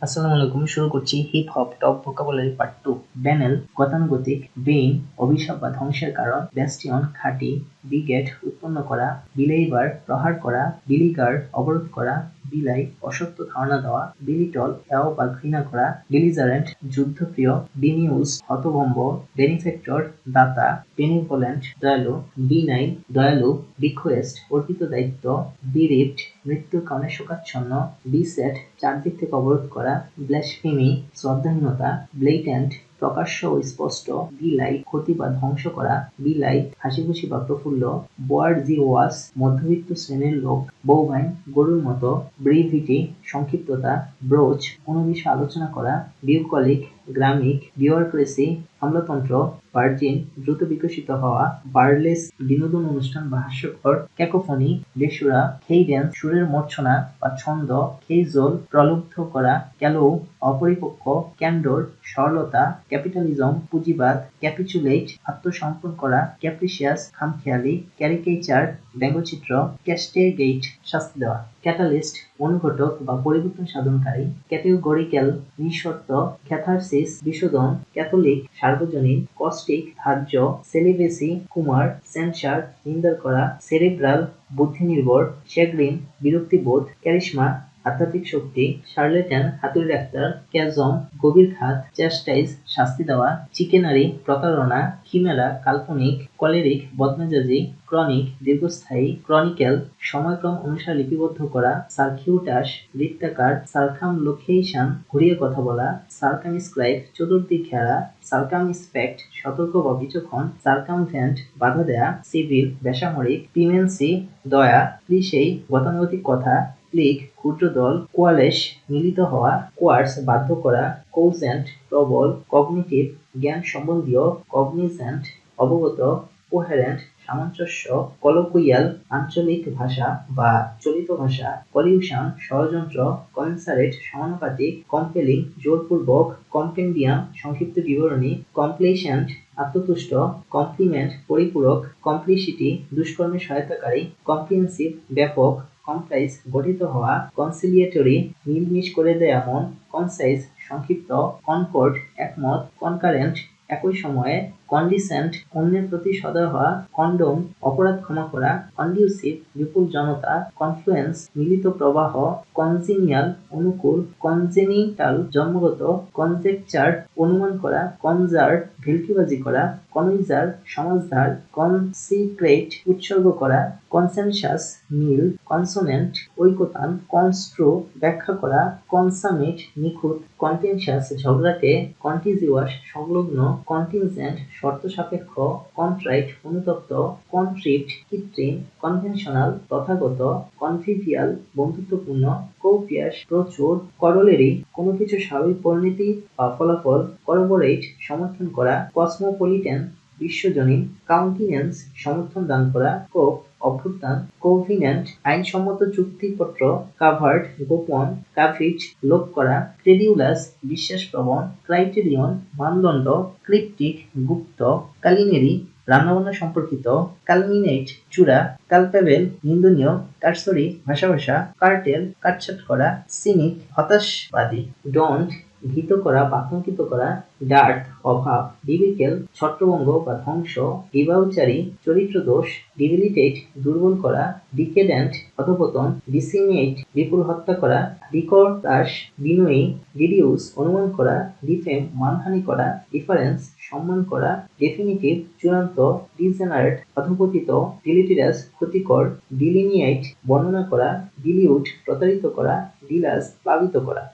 আসসালামু আলাইকুম। শুরু করছি hip hop top vocabulary part 2। ব্যানেল গতানুগতিক, বেইন অভিশাপ বা ধ্বংসের কারণ, ব্যাস্টিয়ন খাঁটি, বিগেট উৎপন্ন করা, বিলেইবার প্রহার করা, বিলিগার অবরোধ করা, বিলাই অসত্য ধারণা দেওয়া, বিলিটল হেয় বা ঘৃণা করা, বিলিজারেন্ট যুদ্ধপ্রিয়, বিনিউজ হতভম্ব, বেনিফেক্টর দাতা, বেনিভোলেন্ট দয়ালু, বিনাইন দয়ালু, বিকোয়েস্ট অর্পিত দায়িত্ব, বিরিপ্ট মৃত্যুর কারণে শোকাচ্ছন্ন, বিসেট চারদিক থেকে অবরোধ করা, ব্ল্যাসফেমি শ্রদ্ধাহীনতা, ব্লেটেন্ট প্রকাশ্য ও স্পষ্ট, বিলাই ক্ষতি বা ধ্বংস করা, বিলাই হাসিখুশি বা প্রফুল্ল, বোয়ার্জিওয়াস মধ্যবিত্ত শ্রেণীর লোক, বৌভাইন গরুর মতো, ব্রিভিটি সংক্ষিপ্ততা, ব্রোচ কোনো বিষয়ে আলোচনা করা, বিউকলিক গ্রামিক, বিউরোক্রেসি আমলাতন্ত্র, ভার্জিন দ্রুত বিকশিত হওয়া, বার্লেস বিনোদন অনুষ্ঠান বা হাস্যকর, ক্যাকোফোনি বেসুরা, কেইডেন্স সুরের মূর্ছনা বা ছন্দ, কেইজোল প্রলুব্ধ করা, ক্যালো অপরিপক্ক, ক্যান্ডোর সরলতা, ক্যাপিটালিজম পুঁজিবাদ, ক্যাপিচুলেট আত্মসমর্পণ করা, ক্যাপ্রিসিয়াস খামখেয়ালি, ক্যারিকেচার ব্যঙ্গচিত্র, ক্যাস্টেগেট শাস্তি দেওয়া, ক্যাটালিস্ট অনুঘটক বা পরিবর্তন সাধনকারী, ক্যাটেগরিক্যাল নিঃশর্ত, ক্যাথারসিস বিশোধন, ক্যাথলিক সার্বজনীন, কস্টিক ধার্য, সেলিবেসি কুমার, সেন্সার নিন্দা করা, সেরেব্রাল বুদ্ধি নির্ভর, চ্যাগ্রিন বিরক্তিবোধ, ক্যারিশমা আধ্যাত্মিক শক্তি, শার্লেটেন হাতুড়ি ডাক্তার, ক্যাজম গভীর খাত, চ্যাস্টাইজ শাস্তি দেওয়া, চিকেনারি প্রতারণা, খিমেরা কাল্পনিক, কলেরিক বদমেজাজি, ক্রনিক দীর্ঘস্থায়ী, ক্রনিক্যাল সময়ক্রম অনুসারে লিপিবদ্ধ করা, সার্কিউটাস বৃত্তাকার, সার্কামলোকেশন ঘুরিয়ে কথা বলা, সার্কামস্ক্রাইব চতুর্দিক ঘেরা, সার্কামস্পেক্ট সতর্ক বা বিচক্ষণ, সার্কামভেন্ট বাধা দেয়া, সিভিল বেসামরিক, পিমেন্সি দয়া, ক্লিশেই গতানুগতিক কথা, ক্লিক ক্ষুদ্র দল, কোয়ালেশ মিলিত হওয়া, কোয়ার্স বাধ্য করা, কৌজেন্ট প্রবল, কগনিটিভ জ্ঞান সম্বন্ধীয়, কগনিজেন্ট অবগত, কোহেরেন্ট সামঞ্জস্য, কলোকুইয়াল আঞ্চলিক ভাষা বা চলিত ভাষা, পলিউশন ষড়যন্ত্র, কনসারেট সমানুপাতিক, কম্পেলিং জোরপূর্বক, কম্পেন্ডিয়াম সংক্ষিপ্ত বিবরণী, কমপ্লেসেন্ট আত্মতুষ্ট, কমপ্লিমেন্ট পরিপূরক, কমপ্লিসিটি দুষ্কর্মে সহায়তাকারী, কম্প্রিহেন্সিভ ব্যাপক, কমপ্লাইজ গঠিত হওয়া, কনসিলিয়েটরি মিলমিশ করে দেয়া মন, কনসাইজ সংক্ষিপ্ত, কনকর্ড একমত, কনকারেন্ট একই সময়ে, কন্ডিসেন্ট অন্যের প্রতি সদয় হওয়া, কন্ডোম অপরাধ ক্ষমা করা, কন্ডিউসিভ বিপুল জনতা, কনফ্লুয়েন্স মিলিত প্রবাহ, কনজিনিয়াল অনুকূল, কনজেনিটাল জন্মগত, কনজেকচার অনুমান করা, কনজার্ভ ভেলকিবাজি করা, কনইজার সমাজধার, কনসিক্রেট উৎসর্গ করা, কনসেনসাস মিল, কনসোনেন্ট ঐকতান, কনস্ট্রো ব্যাখ্যা করা, কনসামেট নিখুঁত, কন্টেনশাস ঝগড়াটে, কন্টিজিউয়াস সংলগ্ন, কন্টিনজেন্ট শর্ত সাপেক্ষ, কন্ট্রাইট অনুতপ্ত, কন্ট্রিপ্ট কৃত্রিম, কনভেনশনাল তথাগত, কনভিভিয়াল বন্ধুত্বপূর্ণ, কোপিয়াস প্রচুর, করোলেরি কোনো কিছু স্বাভাবিক পরিণতি বা ফলাফল, করবোরেট সমর্থন করা, কসমোপলিটেন বিশ্বজনীন, কাউন্টিনেন্স সমর্থন দান করা, কোপ অভ্যুত্থান, কোভিনেন্ট আইনসম্মত চুক্তিপত্র, কাভার্ড গোপন, কাভিট লোপ করা, ক্রেডিউলাস বিশ্বাসপ্রবণ, ক্রাইটেরিয়ন মানদণ্ড, ক্রিপ্টিক গুপ্ত, কালিনেরি রান্নাবান্না সম্পর্কিত, কালমিনেট চূড়া, কালপেবেল নিন্দনীয়, কারসরি ভাষা, কার্টেল কাটছাট করা, সিনিক হতাশবাদী, ডন্ট ভীত করা বা আতঙ্কিত করা, ডার্ট অভাব, ডিবিকেল ছত্রভঙ্গ বা ধ্বংস, ডিবাউচারি চরিত্র দোষ, ডিবিলিটেট দুর্বল করা, ডিকেডেন্ট অধপতন, ডিসিমিয়েট বিপুল হত্যা করা, ডিকর্টাস বিনয়ী, ডিডিউস অনুমান করা, ডিফেম মানহানি করা, ডিফারেন্স সম্মান করা, ডেফিনিটিভ চূড়ান্ত, ডিজেনারেট অধপতিত, ডিলিটিরাস ক্ষতিকর, ডিলিনিয়েট বর্ণনা করা, ডিলিউট প্রতারিত করা, ডিলাস প্লাবিত করা।